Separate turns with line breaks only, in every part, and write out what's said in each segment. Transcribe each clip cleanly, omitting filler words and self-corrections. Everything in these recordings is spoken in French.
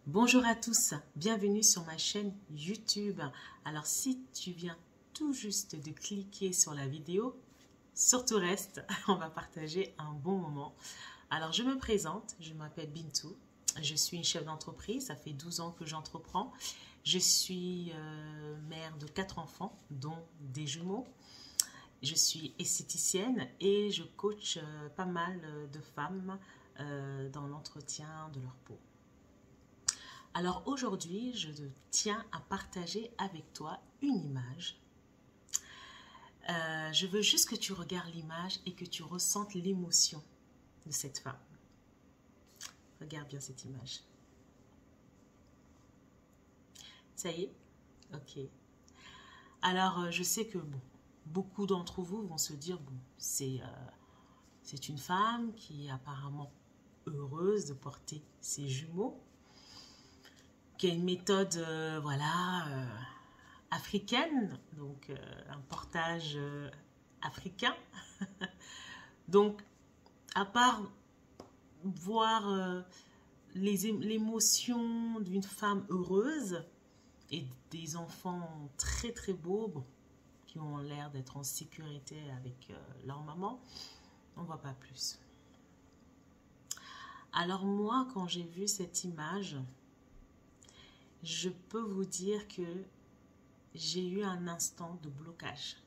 Bonjour à tous, bienvenue sur ma chaîne YouTube. Alors si tu viens tout juste de cliquer sur la vidéo, surtout reste, on va partager un bon moment. Alors je me présente, je m'appelle Bintou, je suis une chef d'entreprise, ça fait 12 ans que j'entreprends. Je suis mère de 4 enfants, dont des jumeaux. Je suis esthéticienne et je coach pas mal de femmes dans l'entretien de leur peau. Alors aujourd'hui, je tiens à partager avec toi une image. Je veux juste que tu regardes l'image et que tu ressentes l'émotion de cette femme. Regarde bien cette image. Ça y est? Ok. Alors, je sais que beaucoup d'entre vous vont se dire, c'est une femme qui est apparemment heureuse de porter ses jumeaux, qui a une méthode, africaine, donc un portage africain. Donc, à part voir l'émotion d'une femme heureuse et des enfants très très beaux, qui ont l'air d'être en sécurité avec leur maman, on ne voit pas plus. Alors moi, quand j'ai vu cette image, je peux vous dire que j'ai eu un instant de blocage.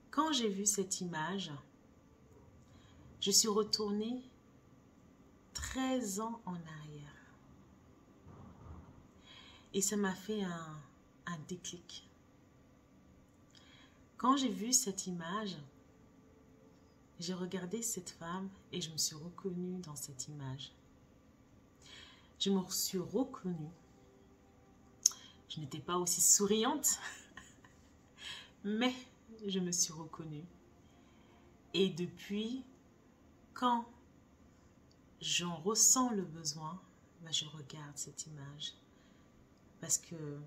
Quand j'ai vu cette image, je suis retournée 13 ans en arrière. Et ça m'a fait un déclic. Quand j'ai vu cette image, j'ai regardé cette femme et je me suis reconnue dans cette image. Je me suis reconnue. Je n'étais pas aussi souriante, mais je me suis reconnue. Et depuis, quand j'en ressens le besoin, je regarde cette image. Parce que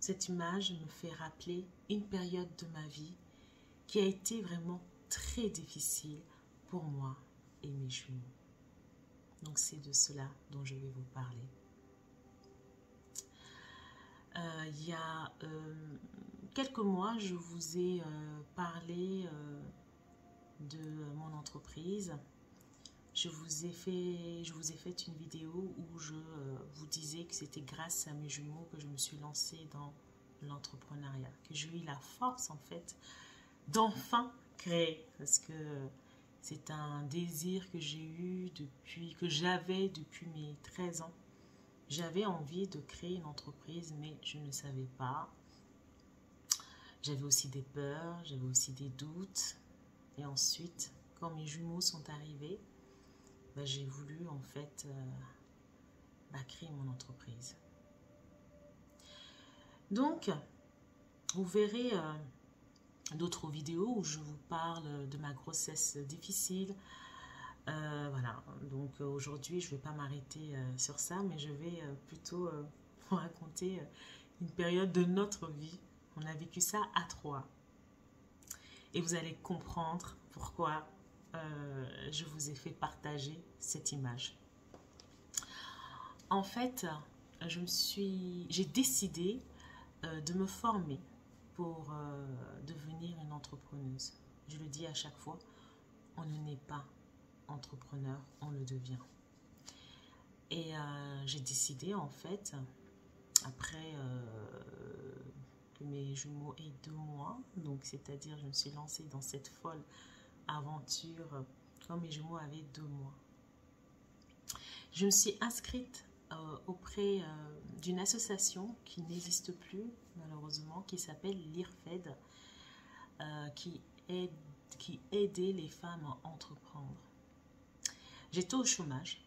cette image me fait rappeler une période de ma vie qui a été vraiment très difficile pour moi et mes jumeaux. Donc c'est de cela dont je vais vous parler. Il y a quelques mois, je vous ai parlé de mon entreprise. Je vous ai fait une vidéo où je vous disais que c'était grâce à mes jumeaux que je me suis lancée dans l'entrepreneuriat, que j'ai eu la force en fait d'enfin créer, parce que c'est un désir que j'ai eu que j'avais depuis mes 13 ans. J'avais envie de créer une entreprise, mais je ne savais pas. J'avais aussi des peurs, j'avais aussi des doutes. Et ensuite, quand mes jumeaux sont arrivés, j'ai voulu en fait créer mon entreprise. Donc, vous verrez d'autres vidéos où je vous parle de ma grossesse difficile. Voilà, donc aujourd'hui je ne vais pas m'arrêter sur ça, mais je vais plutôt vous raconter une période de notre vie. On a vécu ça à 3. Et vous allez comprendre pourquoi je vous ai fait partager cette image. En fait, j'ai décidé de me former pour devenir une entrepreneuse. Je le dis à chaque fois, on ne naît pas entrepreneur, on le devient. Et j'ai décidé en fait, après que mes jumeaux aient 2 mois, donc c'est-à-dire je me suis lancée dans cette folle aventure quand mes jumeaux avaient 2 mois. Je me suis inscrite auprès d'une association qui n'existe plus malheureusement, qui s'appelle l'IRFED, qui aidait les femmes à entreprendre. J'étais au chômage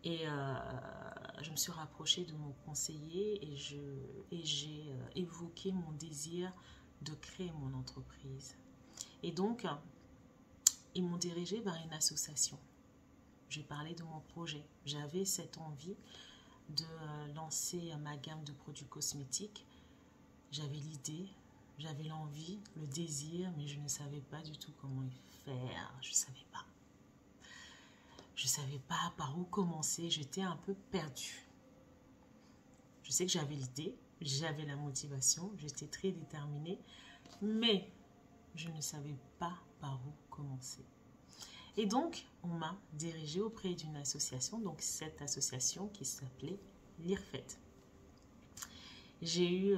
et je me suis rapprochée de mon conseiller et j'ai évoqué mon désir de créer mon entreprise. Et donc, ils m'ont dirigée vers une association. J'ai parlé de mon projet. J'avais cette envie de lancer ma gamme de produits cosmétiques. J'avais l'idée, j'avais l'envie, le désir, mais je ne savais pas du tout comment faire. Je ne savais pas. Je ne savais pas par où commencer, j'étais un peu perdue. Je sais que j'avais l'idée, j'avais la motivation, j'étais très déterminée, mais je ne savais pas par où commencer. Et donc, on m'a dirigée auprès d'une association, donc cette association qui s'appelait l'IRFED. J'ai eu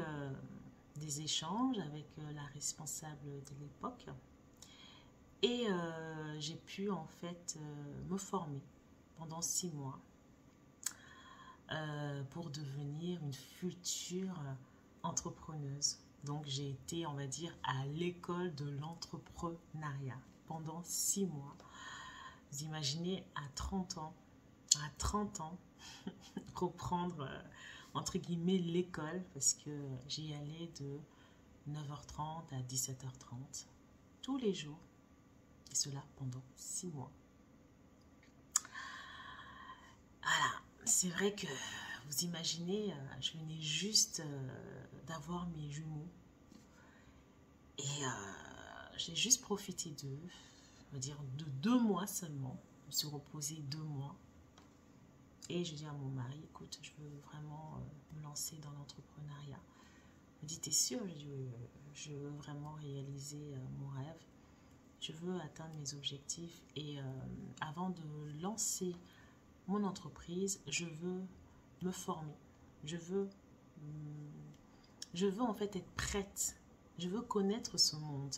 des échanges avec la responsable de l'époque et j'ai pu en fait me former pendant 6 mois pour devenir une future entrepreneuse. Donc j'ai été, on va dire, à l'école de l'entrepreneuriat pendant 6 mois. Vous imaginez, à 30 ans, reprendre, entre guillemets, l'école, parce que j'y allais de 9h30 à 17h30, tous les jours, et cela pendant 6 mois. Voilà, c'est vrai que, vous imaginez, je venais juste d'avoir mes jumeaux, et j'ai juste profité d'eux, on va dire de 2 mois seulement. Je me suis reposée 2 mois. Et je dis à mon mari, écoute, je veux vraiment me lancer dans l'entrepreneuriat. Il me dit, t'es sûre? Je dis, oui, je veux vraiment réaliser mon rêve. Je veux atteindre mes objectifs. Et avant de lancer mon entreprise, je veux me former. Je veux en fait être prête. Je veux connaître ce monde.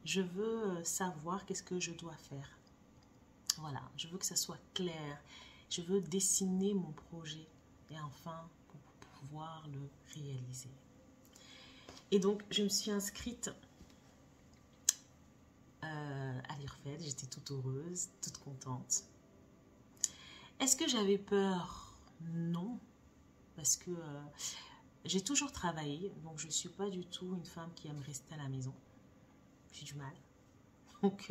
Je veux savoir qu'est-ce que je dois faire. Voilà, je veux que ça soit clair. Je veux dessiner mon projet et enfin pour pouvoir le réaliser. Et donc, je me suis inscrite à l'IRFED. J'étais toute heureuse, toute contente. Est-ce que j'avais peur? Non, parce que j'ai toujours travaillé. Donc, je ne suis pas du tout une femme qui aime rester à la maison. J'ai du mal. Donc,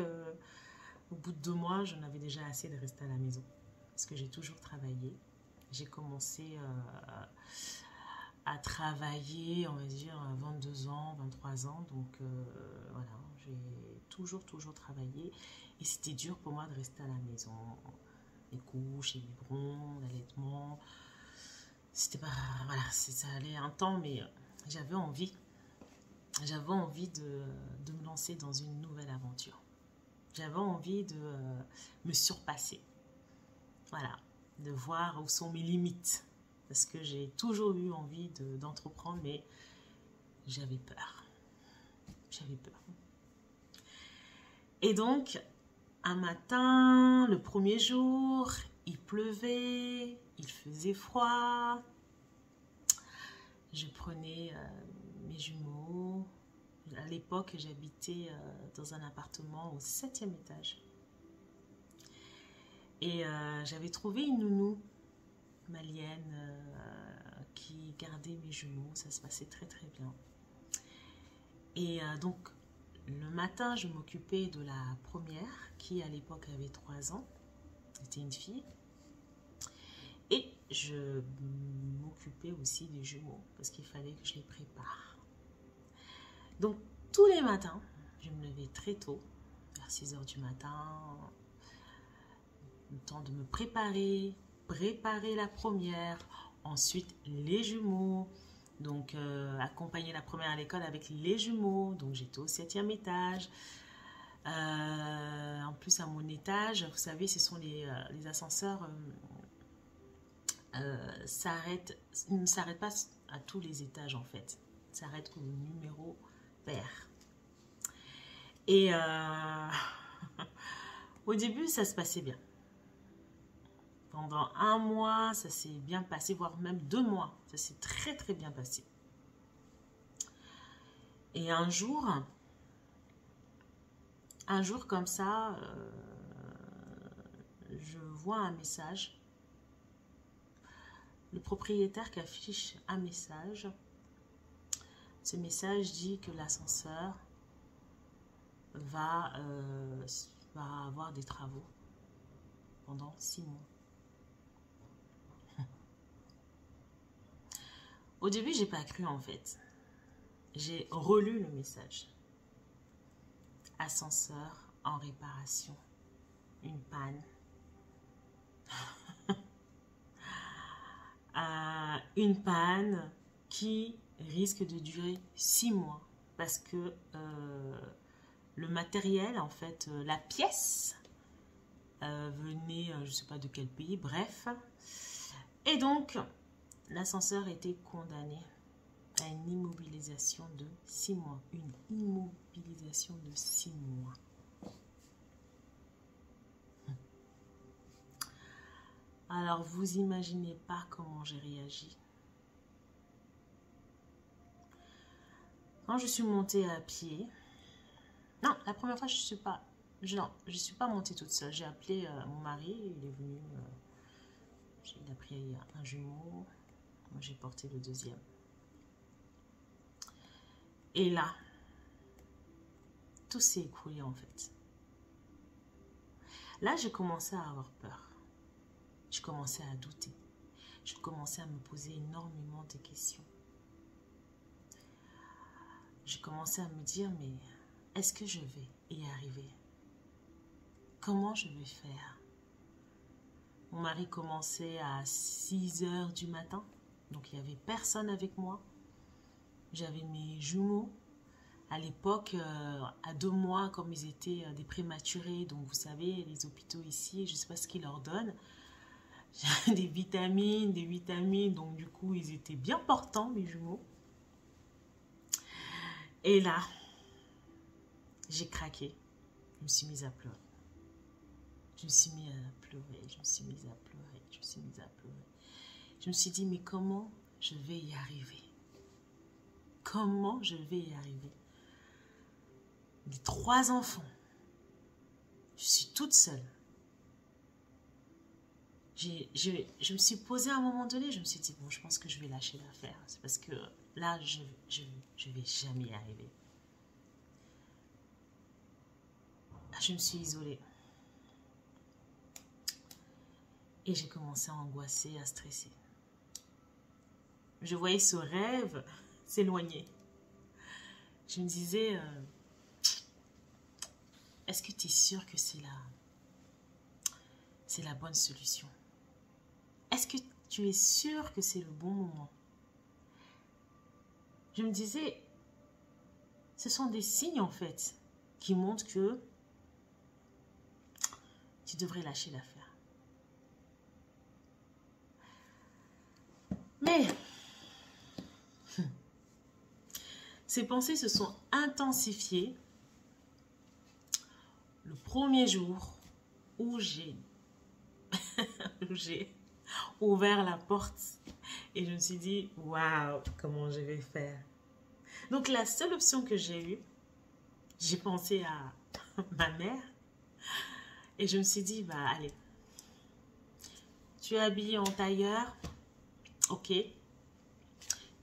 au bout de 2 mois, j'en avais déjà assez de rester à la maison. Parce que j'ai toujours travaillé. J'ai commencé à travailler, on va dire, à 22 ans, 23 ans. Donc, voilà, j'ai toujours travaillé. Et c'était dur pour moi de rester à la maison. Les couches, les biberons, l'allaitement. C'était pas... Voilà, ça allait un temps, mais j'avais envie. J'avais envie de me lancer dans une nouvelle aventure. J'avais envie de me surpasser. Voilà, de voir où sont mes limites. Parce que j'ai toujours eu envie d'entreprendre, mais j'avais peur. J'avais peur. Et donc, un matin, le premier jour, il pleuvait, il faisait froid. Je prenais mes jumeaux. À l'époque, j'habitais dans un appartement au 7e étage. Et j'avais trouvé une nounou malienne qui gardait mes jumeaux. Ça se passait très très bien. Et donc, le matin, je m'occupais de la première qui, à l'époque, avait 3 ans. C'était une fille. Et je m'occupais aussi des jumeaux parce qu'il fallait que je les prépare. Donc, tous les matins, je me levais très tôt, vers 6h du matin, le temps de me préparer la première, ensuite les jumeaux, donc accompagner la première à l'école avec les jumeaux, donc j'étais au 7e étage. En plus, à mon étage, vous savez, ce sont les ascenseurs ne s'arrêtent pas à tous les étages en fait, s'arrêtent au numéro pair. Et au début, ça se passait bien. Pendant 1 mois, ça s'est bien passé, voire même 2 mois. Ça s'est très très bien passé. Et un jour comme ça, je vois un message. Le propriétaire qui affiche un message. Ce message dit que l'ascenseur va avoir des travaux pendant 6 mois. Au début, j'ai pas cru en fait. J'ai relu le message. Ascenseur en réparation. Une panne. une panne qui risque de durer 6 mois. Parce que le matériel, en fait, la pièce venait, je ne sais pas de quel pays, bref. Et donc, l'ascenseur a été condamné à une immobilisation de 6 mois. Une immobilisation de 6 mois. Alors, vous imaginez pas comment j'ai réagi. Quand je suis montée à pied, non, la première fois, je suis pas montée toute seule. J'ai appelé mon mari, il est venu, il a pris un jumeau, moi j'ai porté le deuxième. Et là, tout s'est écroulé en fait. Là, j'ai commencé à avoir peur. Je commençais à douter. Je commençais à me poser énormément de questions. Je commençais à me dire, mais est-ce que je vais y arriver? Comment je vais faire? Mon mari commençait à 6 heures du matin, donc il n'y avait personne avec moi. J'avais mes jumeaux. À l'époque, à 2 mois, comme ils étaient des prématurés, donc vous savez, les hôpitaux ici, je ne sais pas ce qu'ils leur donnent, des vitamines, donc du coup, ils étaient bien portants, mes jumeaux. Et là, j'ai craqué. Je me suis mise à pleurer. Je me suis mise à pleurer, je me suis mise à pleurer, je me suis mise à pleurer. Je me suis dit, mais comment je vais y arriver? Comment je vais y arriver? Les 3 enfants. Je suis toute seule. Je me suis posée à un moment donné, je me suis dit, bon, je pense que je vais lâcher l'affaire. C'est parce que là, je vais jamais y arriver. Je me suis isolée. Et j'ai commencé à angoisser, à stresser. Je voyais ce rêve s'éloigner. Je me disais, est-ce que tu es sûr que c'est la bonne solution? Est-ce que tu es sûr que c'est le bon moment? Je me disais, ce sont des signes en fait qui montrent que tu devrais lâcher l'affaire. Mais ces pensées se sont intensifiées le premier jour où j'ai ouvert la porte et je me suis dit, waouh, comment je vais faire? Donc la seule option que j'ai eue, j'ai pensé à ma mère et je me suis dit, bah allez, tu es habillée en tailleur, ok,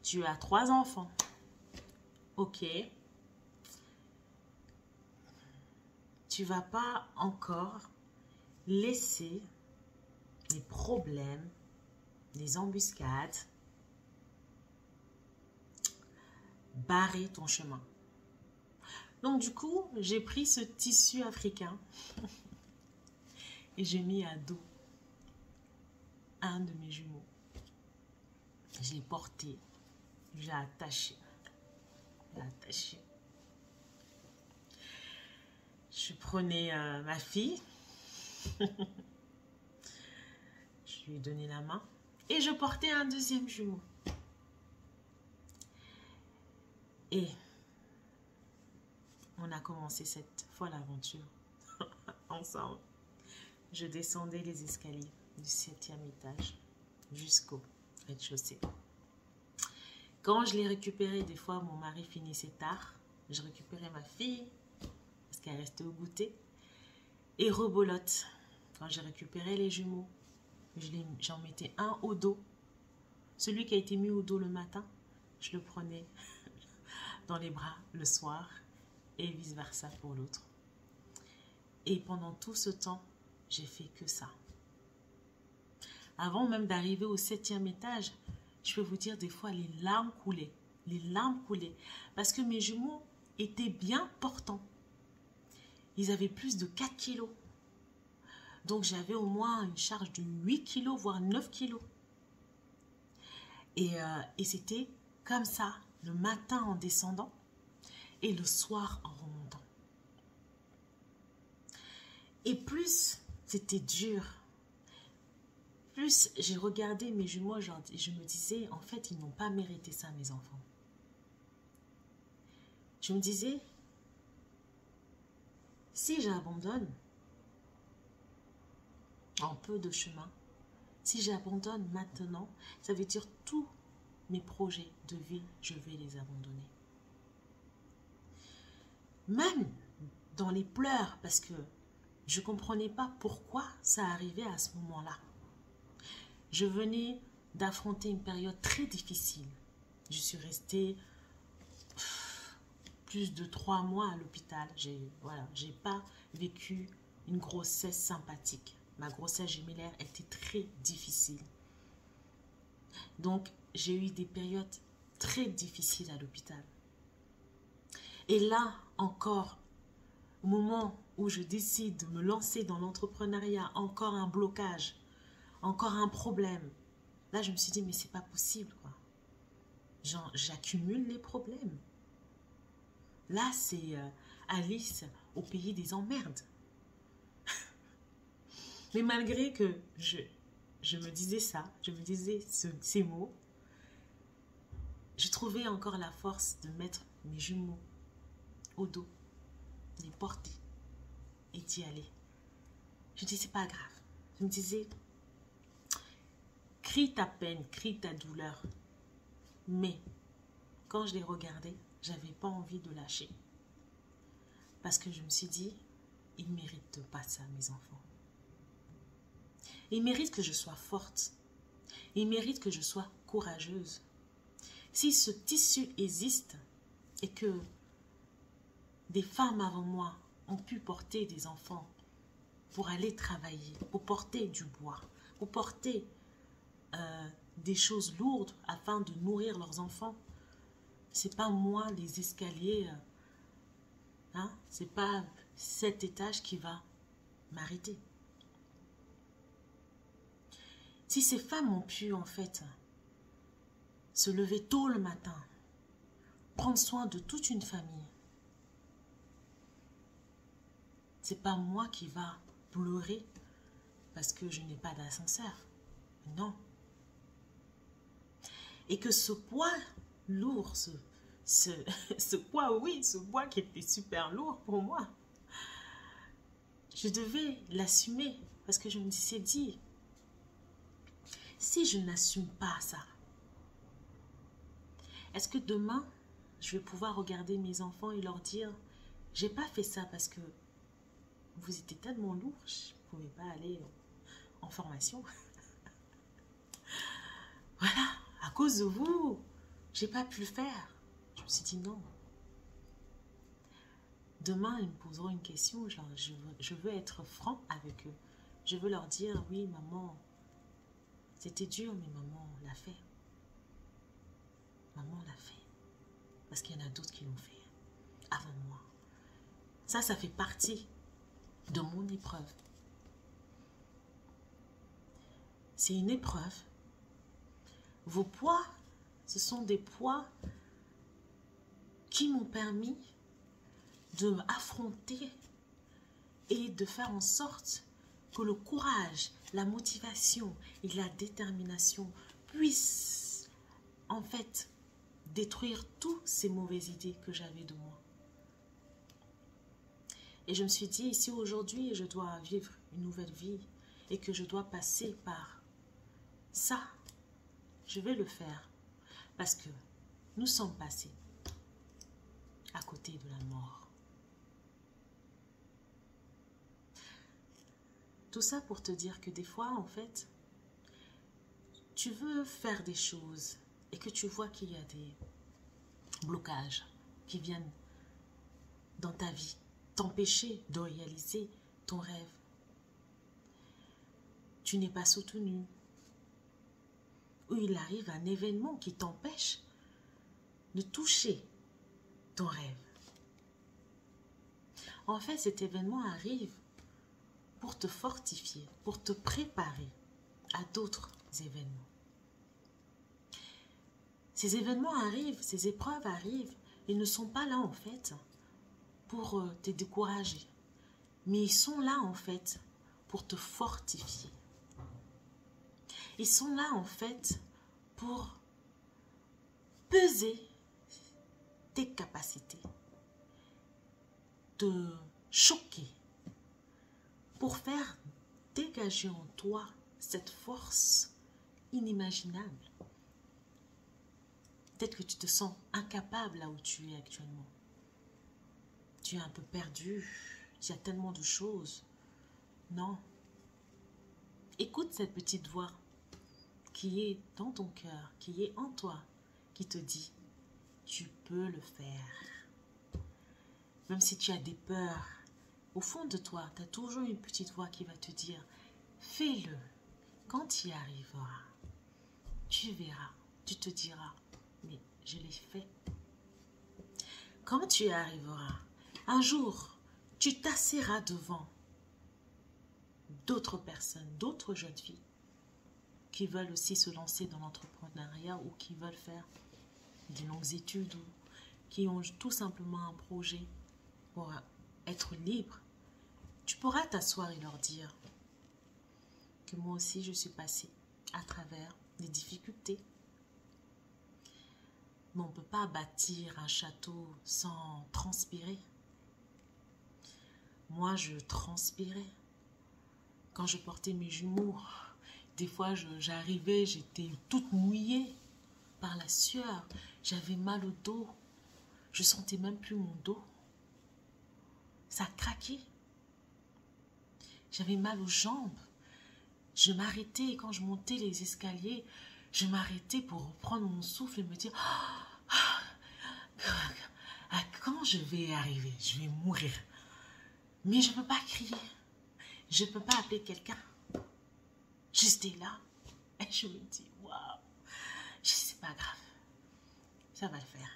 tu as 3 enfants, ok, tu vas pas encore laisser les problèmes, les embuscades barrer ton chemin. Donc du coup, j'ai pris ce tissu africain et j'ai mis à dos un de mes jumeaux. Je l'ai porté, j'ai attaché. Je prenais ma fille, je lui ai donné la main et je portais un deuxième jumeau. Et on a commencé cette folle aventure ensemble. Je descendais les escaliers du 7e étage jusqu'au rez-de-chaussée. Quand je l'ai récupéré, des fois mon mari finissait tard, je récupérais ma fille parce qu'elle restait au goûter et rebolote. Quand j'ai récupéré les jumeaux, j'en mettais un au dos. Celui qui a été mis au dos le matin, je le prenais dans les bras le soir et vice versa pour l'autre. Et pendant tout ce temps, j'ai fait que ça. Avant même d'arriver au 7e étage, je peux vous dire des fois les larmes coulaient. Les larmes coulaient. Parce que mes jumeaux étaient bien portants. Ils avaient plus de 4 kilos. Donc j'avais au moins une charge de 8 kilos, voire 9 kilos. Et c'était comme ça, le matin en descendant et le soir en remontant. Et plus c'était dur, plus j'ai regardé mes jumeaux, je me disais, en fait, ils n'ont pas mérité ça, mes enfants. Je me disais, si j'abandonne en peu de chemin, si j'abandonne maintenant, ça veut dire tous mes projets de vie, je vais les abandonner. Même dans les pleurs, parce que je ne comprenais pas pourquoi ça arrivait à ce moment-là. Je venais d'affronter une période très difficile. Je suis restée plus de 3 mois à l'hôpital. J'ai pas vécu une grossesse sympathique. Ma grossesse gémellaire était très difficile. Donc, j'ai eu des périodes très difficiles à l'hôpital. Et là, encore, au moment où je décide de me lancer dans l'entrepreneuriat, encore un blocage, encore un problème. Là, je me suis dit, mais c'est pas possible, quoi. J'accumule les problèmes. Là, c'est Alice au pays des emmerdes. Mais malgré que je me disais ça, je me disais ces mots, je trouvais encore la force de mettre mes jumeaux au dos, de les porter et d'y aller. Je me disais, c'est pas grave. Je me disais, crie ta peine, crie ta douleur. Mais quand je les regardais, j'avais pas envie de lâcher. Parce que je me suis dit, ils ne méritent pas ça, mes enfants. Ils méritent que je sois forte. Ils méritent que je sois courageuse. Si ce tissu existe et que des femmes avant moi ont pu porter des enfants pour aller travailler, pour porter du bois, pour porter des choses lourdes afin de nourrir leurs enfants, c'est pas moi les escaliers, c'est pas cet étage qui va m'arrêter. Si ces femmes ont pu en fait se lever tôt le matin, prendre soin de toute une famille, c'est pas moi qui va pleurer parce que je n'ai pas d'ascenseur. Non. Et que ce poids lourd, ce poids, oui, ce poids qui était super lourd pour moi, je devais l'assumer parce que je me disais dit, si je n'assume pas ça, est-ce que demain, je vais pouvoir regarder mes enfants et leur dire, j'ai pas fait ça parce que vous étiez tellement lourd, je ne pouvais pas aller en formation. Voilà, à cause de vous, j'ai pas pu le faire. Je me suis dit non. Demain, ils me poseront une question, genre, je veux être franc avec eux. Je veux leur dire, oui, maman, c'était dur, mais maman l'a fait. Maman l'a fait. Parce qu'il y en a d'autres qui l'ont fait avant moi. Ça fait partie de mon épreuve. C'est une épreuve. Vos poids, ce sont des poids qui m'ont permis de affronter et de faire en sorte que le courage, la motivation et la détermination puissent en fait détruire toutes ces mauvaises idées que j'avais de moi. Et je me suis dit, si aujourd'hui je dois vivre une nouvelle vie et que je dois passer par ça, je vais le faire parce que nous sommes passés à côté de la mort. Tout ça pour te dire que des fois, en fait, tu veux faire des choses et que tu vois qu'il y a des blocages qui viennent dans ta vie, t'empêcher de réaliser ton rêve. Tu n'es pas soutenu. Ou il arrive un événement qui t'empêche de toucher ton rêve. En fait, cet événement arrive pour te fortifier, pour te préparer à d'autres événements. Ces événements arrivent, ces épreuves arrivent. Ils ne sont pas là en fait pour te décourager. Mais ils sont là en fait pour te fortifier. Ils sont là en fait pour peser tes capacités, te choquer, pour faire dégager en toi cette force inimaginable. Peut-être que tu te sens incapable là où tu es actuellement. Tu es un peu perdu, il y a tellement de choses. Non. Écoute cette petite voix qui est dans ton cœur, qui est en toi, qui te dit, tu peux le faire. Même si tu as des peurs, au fond de toi, tu as toujours une petite voix qui va te dire, fais-le. Quand tu y arriveras, tu verras, tu te diras, mais je l'ai fait. Quand tu y arriveras, un jour, tu t'assiras devant d'autres personnes, d'autres jeunes filles qui veulent aussi se lancer dans l'entrepreneuriat ou qui veulent faire des longues études ou qui ont tout simplement un projet pour être libre. Tu pourras t'asseoir et leur dire que moi aussi je suis passée à travers des difficultés. Mais on ne peut pas bâtir un château sans transpirer. Moi, je transpirais. Quand je portais mes jumeaux, des fois, j'arrivais, j'étais toute mouillée par la sueur. J'avais mal au dos. Je sentais même plus mon dos. Ça craquait. J'avais mal aux jambes. Je m'arrêtais quand je montais les escaliers. Je m'arrêtais pour reprendre mon souffle et me dire quand je vais arriver, je vais mourir. Mais je ne peux pas crier. Je ne peux pas appeler quelqu'un. J'étais là. Et je me dis, waouh, c'est pas grave. Ça va le faire.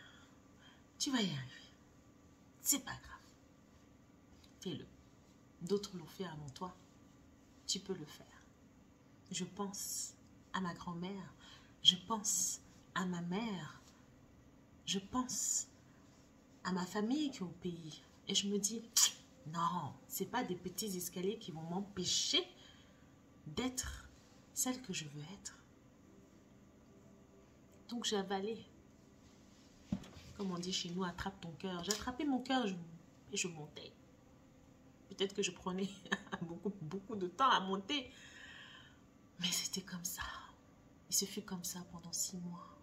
Tu vas y arriver. C'est pas grave. Fais-le. D'autres l'ont fait avant toi. Tu peux le faire. Je pense à ma grand-mère. Je pense à ma mère. Je pense à ma famille qui est au pays. Et je me dis, non, ce n'est pas des petits escaliers qui vont m'empêcher d'être celle que je veux être. Donc j'ai avalé. Comme on dit chez nous, attrape ton cœur. J'ai attrapé mon cœur et je montais. Peut-être que je prenais beaucoup de temps à monter. Mais c'était comme ça. Et ce fut comme ça pendant 6 mois.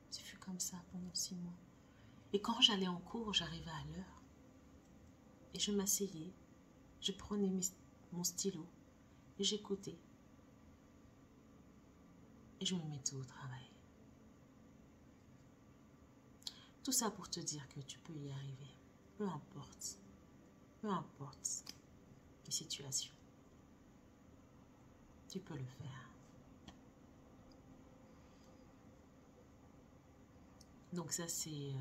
Ce fut comme ça pendant 6 mois. Et quand j'allais en cours, j'arrivais à l'heure. Et je m'asseyais. Je prenais mon stylo. Et j'écoutais. Et je me mettais au travail. Tout ça pour te dire que tu peux y arriver. Peu importe. Peu importe les situations. Tu peux le faire. Donc ça c'est...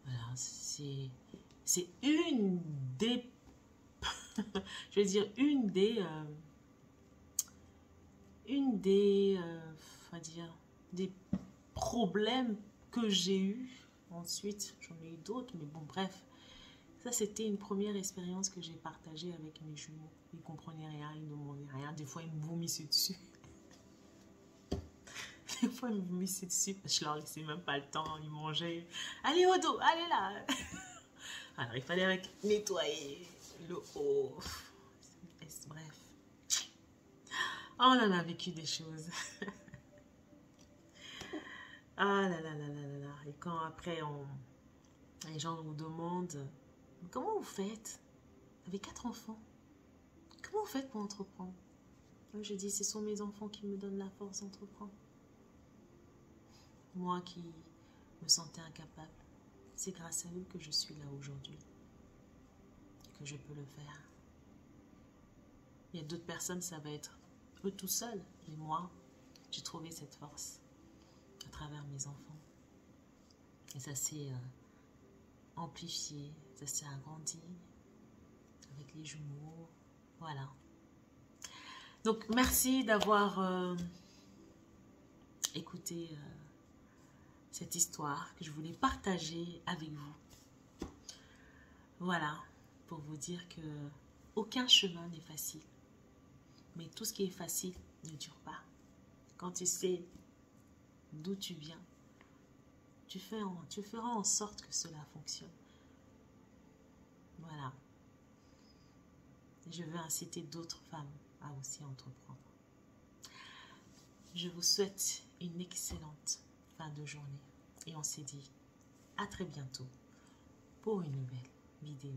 voilà, c'est une des... je veux dire, une des... on va dire, des problèmes que j'ai eu. Ensuite, j'en ai eu d'autres, mais bon, bref. Ça, c'était une première expérience que j'ai partagée avec mes jumeaux. Ils ne comprenaient rien, ils ne demandaient rien. Des fois, ils me vomissaient dessus. Des fois, ils me vomissaient dessus. Je leur laissais même pas le temps. Ils mangeaient. Allez au dos, allez là. Alors, il fallait nettoyer le haut. Bref. On en a vécu des choses. Ah là là là là là là. Et quand après, les gens vous demandent, comment vous faites avec 4 enfants? Comment vous faites pour entreprendre? Je dis, ce sont mes enfants qui me donnent la force d'entreprendre. Moi qui me sentais incapable, c'est grâce à eux que je suis là aujourd'hui, que je peux le faire. Il y a d'autres personnes, ça va être eux tout seuls. Mais moi, j'ai trouvé cette force à travers mes enfants. Et ça s'est amplifié, ça s'est agrandi avec les jumeaux. Voilà. Donc, merci d'avoir écouter cette histoire que je voulais partager avec vous. Voilà, pour vous dire que aucun chemin n'est facile. Mais tout ce qui est facile ne dure pas. Quand tu sais d'où tu viens, tu feras en sorte que cela fonctionne. Voilà. Je veux inciter d'autres femmes à aussi entreprendre. Je vous souhaite une excellente fin de journée. Et on se dit à très bientôt pour une nouvelle vidéo.